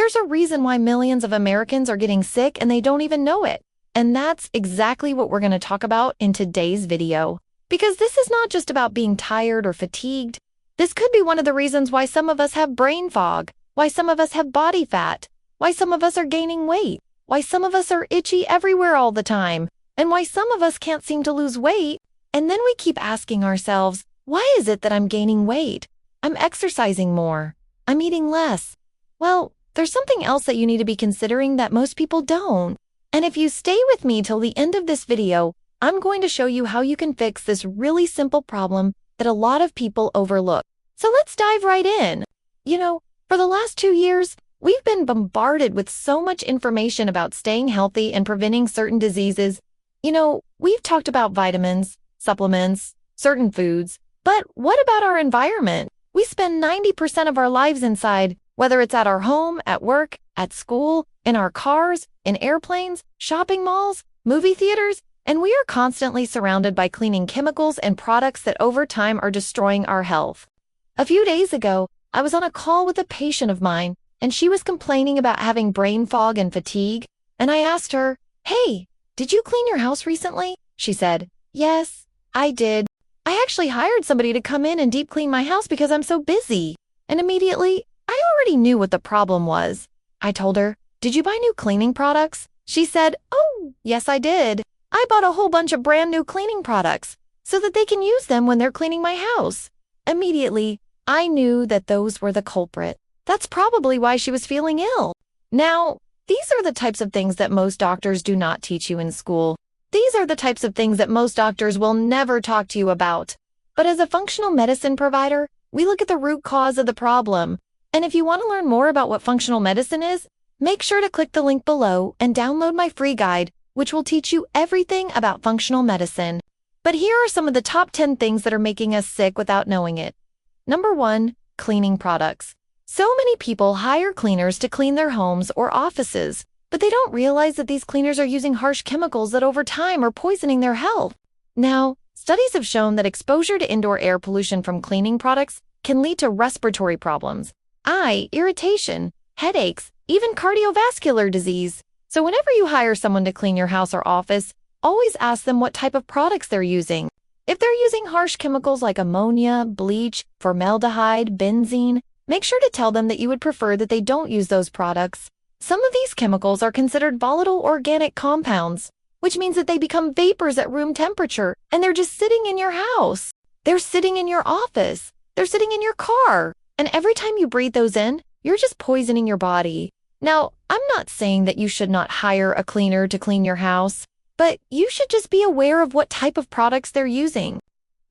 there's a reason why millions of Americans are getting sick and they don't even know it. And that's exactly what we're going to talk about in today's video. Because this is not just about being tired or fatigued. This could be one of the reasons why some of us have brain fog, why some of us have body fat, why some of us are gaining weight, why some of us are itchy everywhere all the time, and why some of us can't seem to lose weight. And then we keep asking ourselves, why is it that I'm gaining weight? I'm exercising more. I'm eating less. Well, there's something else that you need to be considering that most people don't. And if you stay with me till the end of this video, I'm going to show you how you can fix this really simple problem that a lot of people overlook. So let's dive right in. For the last 2 years, we've been bombarded with so much information about staying healthy and preventing certain diseases. We've talked about vitamins, supplements, certain foods, but what about our environment? We spend 90% of our lives inside, whether it's at our home, at work, at school, in our cars, in airplanes, shopping malls, movie theaters, and we are constantly surrounded by cleaning chemicals and products that over time are destroying our health. A few days ago, I was on a call with a patient of mine, and she was complaining about having brain fog and fatigue, and I asked her, "Hey, did you clean your house recently?" She said, "Yes, I did. I actually hired somebody to come in and deep clean my house because I'm so busy." And immediately, I already knew what the problem was. I told her, "Did you buy new cleaning products?" She said, "Oh, yes, I did. I bought a whole bunch of brand new cleaning products so that they can use them when they're cleaning my house." Immediately, I knew that those were the culprit. That's probably why she was feeling ill. Now, these are the types of things that most doctors do not teach you in school. These are the types of things that most doctors will never talk to you about. But as a functional medicine provider, we look at the root cause of the problem. And if you want to learn more about what functional medicine is, make sure to click the link below and download my free guide, which will teach you everything about functional medicine. But here are some of the top 10 things that are making us sick without knowing it. Number 1, cleaning products. So many people hire cleaners to clean their homes or offices, but they don't realize that these cleaners are using harsh chemicals that over time are poisoning their health. Now, studies have shown that exposure to indoor air pollution from cleaning products can lead to respiratory problems, eye irritation, headaches, even cardiovascular disease. So whenever you hire someone to clean your house or office, always ask them what type of products they're using. If they're using harsh chemicals like ammonia, bleach, formaldehyde, benzene, make sure to tell them that you would prefer that they don't use those products. Some of these chemicals are considered volatile organic compounds, which means that they become vapors at room temperature, and they're just sitting in your house. They're sitting in your office. They're sitting in your car. And every time you breathe those in, you're just poisoning your body. Now, I'm not saying that you should not hire a cleaner to clean your house, but you should just be aware of what type of products they're using.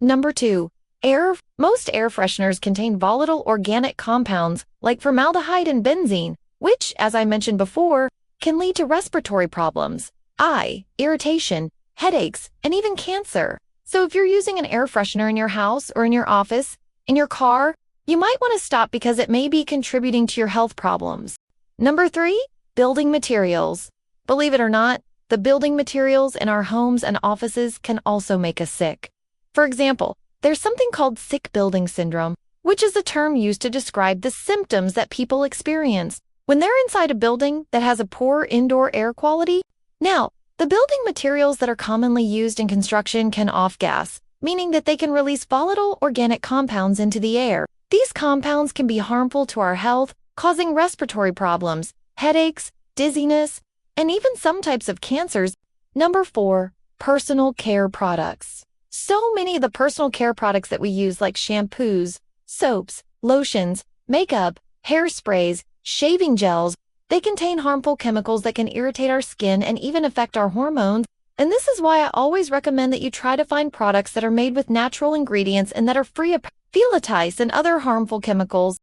Number 2, air. Most air fresheners contain volatile organic compounds like formaldehyde and benzene, which, as I mentioned before, can lead to respiratory problems, eye irritation, headaches, and even cancer. So if you're using an air freshener in your house or in your office, in your car, you might want to stop because it may be contributing to your health problems. Number 3, building materials. Believe it or not, the building materials in our homes and offices can also make us sick. For example, there's something called sick building syndrome, which is a term used to describe the symptoms that people experience when they're inside a building that has a poor indoor air quality. Now, the building materials that are commonly used in construction can off-gas, meaning that they can release volatile organic compounds into the air. These compounds can be harmful to our health, causing respiratory problems, headaches, dizziness, and even some types of cancers. Number 4, personal care products. So many of the personal care products that we use, like shampoos, soaps, lotions, makeup, hairsprays, shaving gels, they contain harmful chemicals that can irritate our skin and even affect our hormones. And this is why I always recommend that you try to find products that are made with natural ingredients and that are free of phthalates and other harmful chemicals.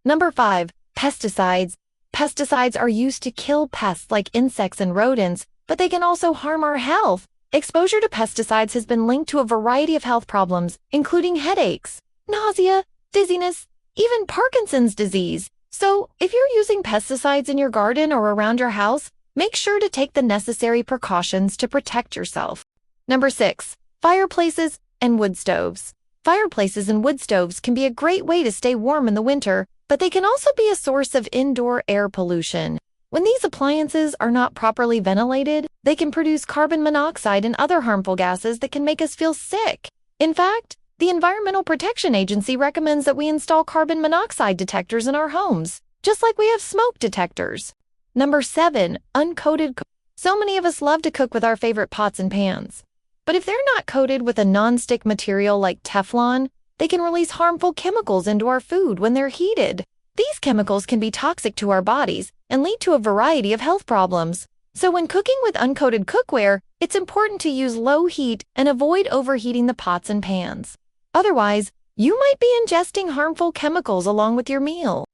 Number 5, pesticides. Pesticides are used to kill pests like insects and rodents, but they can also harm our health. Exposure to pesticides has been linked to a variety of health problems, including headaches, nausea, dizziness, even Parkinson's disease. So, if you're using pesticides in your garden or around your house, make sure to take the necessary precautions to protect yourself. Number 6, fireplaces and wood stoves. Fireplaces and wood stoves can be a great way to stay warm in the winter, but they can also be a source of indoor air pollution. When these appliances are not properly ventilated, they can produce carbon monoxide and other harmful gases that can make us feel sick. In fact, the Environmental Protection Agency recommends that we install carbon monoxide detectors in our homes, just like we have smoke detectors. Number 7. Uncoated cook. So many of us love to cook with our favorite pots and pans. But if they're not coated with a non-stick material like Teflon, they can release harmful chemicals into our food when they're heated. These chemicals can be toxic to our bodies and lead to a variety of health problems. So when cooking with uncoated cookware, it's important to use low heat and avoid overheating the pots and pans. Otherwise, you might be ingesting harmful chemicals along with your meal.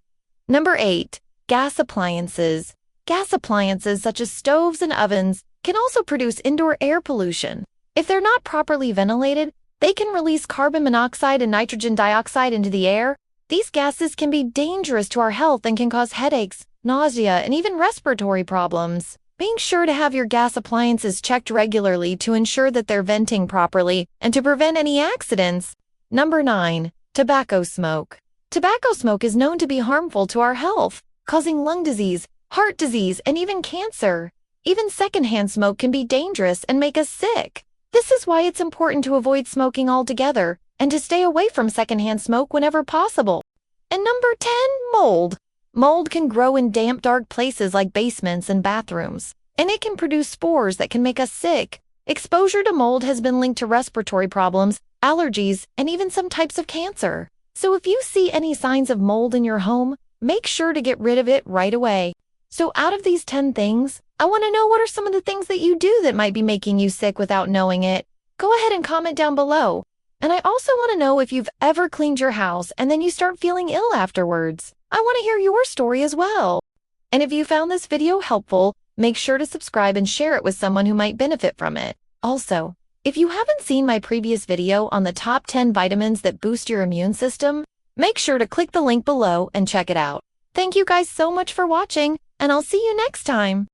Number 8. Gas appliances. Gas appliances such as stoves and ovens can also produce indoor air pollution. If they're not properly ventilated, they can release carbon monoxide and nitrogen dioxide into the air. These gases can be dangerous to our health and can cause headaches, nausea, and even respiratory problems. Make sure to have your gas appliances checked regularly to ensure that they're venting properly and to prevent any accidents. Number 9. Tobacco smoke. Tobacco smoke is known to be harmful to our health, causing lung disease, heart disease, and even cancer. Even secondhand smoke can be dangerous and make us sick. This is why it's important to avoid smoking altogether and to stay away from secondhand smoke whenever possible. And number 10, mold. Mold can grow in damp, dark places like basements and bathrooms, and it can produce spores that can make us sick. Exposure to mold has been linked to respiratory problems, allergies, and even some types of cancer. So if you see any signs of mold in your home, make sure to get rid of it right away. So out of these 10 things, I want to know what are some of the things that you do that might be making you sick without knowing it. Go ahead and comment down below. And I also want to know if you've ever cleaned your house and then you start feeling ill afterwards. I want to hear your story as well. And if you found this video helpful, make sure to subscribe and share it with someone who might benefit from it. Also, if you haven't seen my previous video on the top 10 vitamins that boost your immune system, make sure to click the link below and check it out. Thank you guys so much for watching, and I'll see you next time.